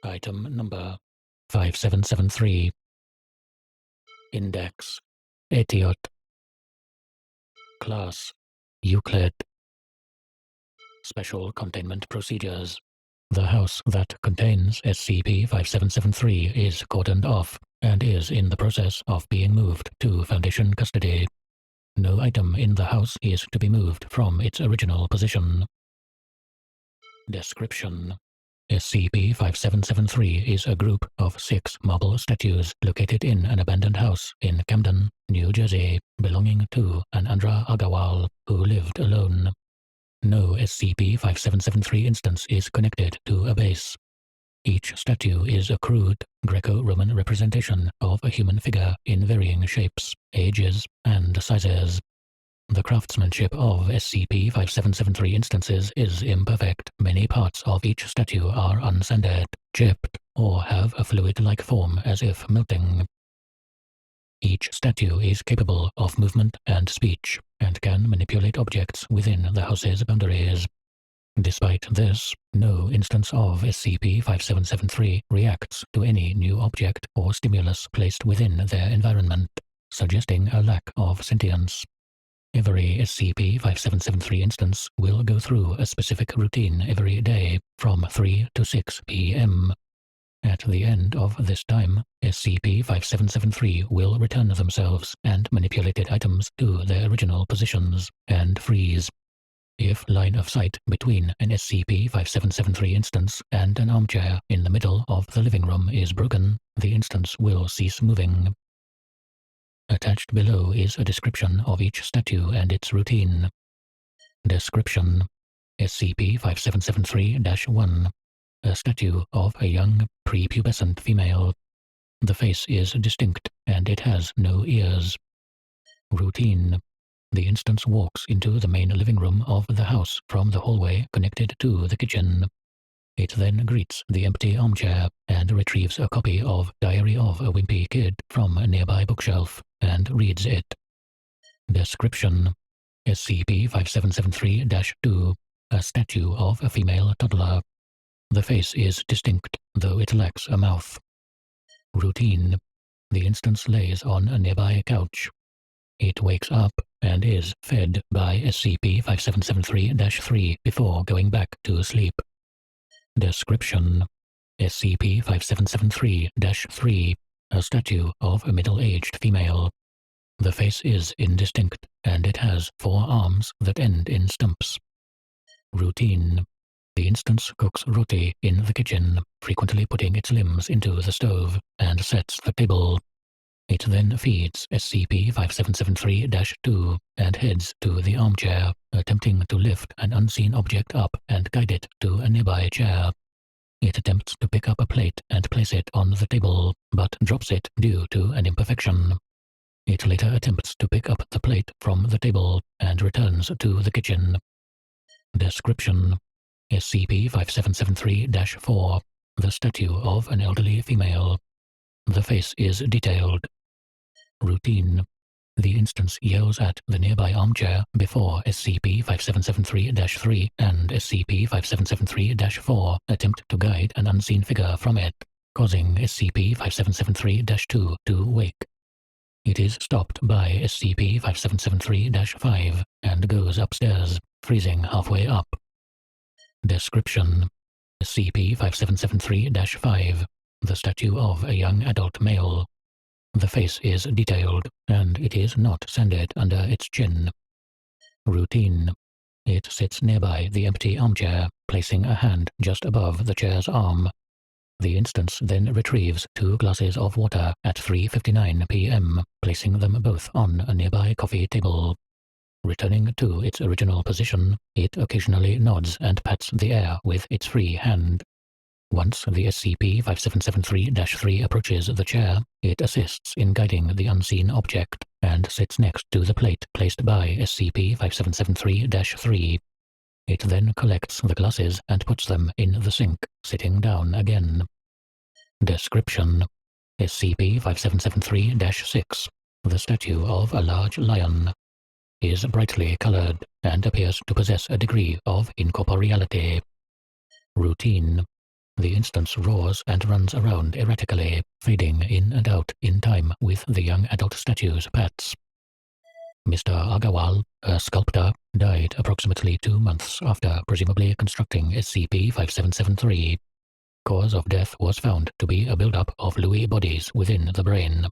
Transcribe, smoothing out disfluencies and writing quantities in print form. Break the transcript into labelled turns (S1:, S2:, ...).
S1: Item number 5773. Index Eateot. Class Euclid. Special containment procedures. The house that contains SCP-5773 is cordoned off and is in the process of being moved to Foundation custody. No item in the house is to be moved from its original position. Description: SCP-5773 is a group of 6 marble statues located in an abandoned house in Camden, New Jersey, belonging to an Andhra Agarwal who lived alone. No SCP-5773 instance is connected to a base. Each statue is a crude, Greco-Roman representation of a human figure in varying shapes, ages, and sizes. The craftsmanship of SCP-5773 instances is imperfect. Many parts of each statue are unsanded, chipped, or have a fluid-like form as if melting. Each statue is capable of movement and speech, and can manipulate objects within the house's boundaries. Despite this, no instance of SCP-5773 reacts to any new object or stimulus placed within their environment, suggesting a lack of sentience. Every SCP-5773 instance will go through a specific routine every day from 3 to 6 p.m. At the end of this time, SCP-5773 will return themselves and manipulated items to their original positions and freeze. If line of sight between an SCP-5773 instance and an armchair in the middle of the living room is broken, the instance will cease moving. Attached below is a description of each statue and its routine. Description: SCP-5773-1. A statue of a young, prepubescent female. The face is distinct, and it has no ears. Routine: the instance walks into the main living room of the house from the hallway connected to the kitchen. It then greets the empty armchair and retrieves a copy of Diary of a Wimpy Kid from a nearby bookshelf and reads it. Description: SCP-5773-2. A statue of a female toddler. The face is distinct, though it lacks a mouth. Routine: the instance lays on a nearby couch. It wakes up and is fed by SCP-5773-3 before going back to sleep. Description: SCP-5773-3. A statue of a middle-aged female. The face is indistinct, and it has 4 arms that end in stumps. Routine: the instance cooks roti in the kitchen, frequently putting its limbs into the stove, and sets the table. It then feeds SCP-5773-2 and heads to the armchair, attempting to lift an unseen object up and guide it to a nearby chair. It attempts to pick up a plate and place it on the table, but drops it due to an imperfection. It later attempts to pick up the plate from the table and returns to the kitchen. Description: SCP-5773-4. The statue of an elderly female. The face is detailed. Routine: the instance yells at the nearby armchair before SCP-5773-3 and SCP-5773-4 attempt to guide an unseen figure from it, causing SCP-5773-2 to wake. It is stopped by SCP-5773-5 and goes upstairs, freezing halfway up. Description: SCP-5773-5. The statue of a young adult male. The face is detailed, and it is not sanded under its chin. Routine: it sits nearby the empty armchair, placing a hand just above the chair's arm. The instance then retrieves 2 glasses of water at 3:59 p.m., placing them both on a nearby coffee table. Returning to its original position, it occasionally nods and pats the air with its free hand. Once the SCP-5773-3 approaches the chair, it assists in guiding the unseen object, and sits next to the plate placed by SCP-5773-3. It then collects the glasses and puts them in the sink, sitting down again. Description: SCP-5773-6. The statue of a large lion. Is brightly colored, and appears to possess a degree of incorporeality. Routine: The instance roars and runs around erratically, fading in and out in time with the young adult statue's pats. Mr. Agarwal, a sculptor, died approximately 2 months after presumably constructing SCP-5773. Cause of death was found to be a buildup of Lewy bodies within the brain.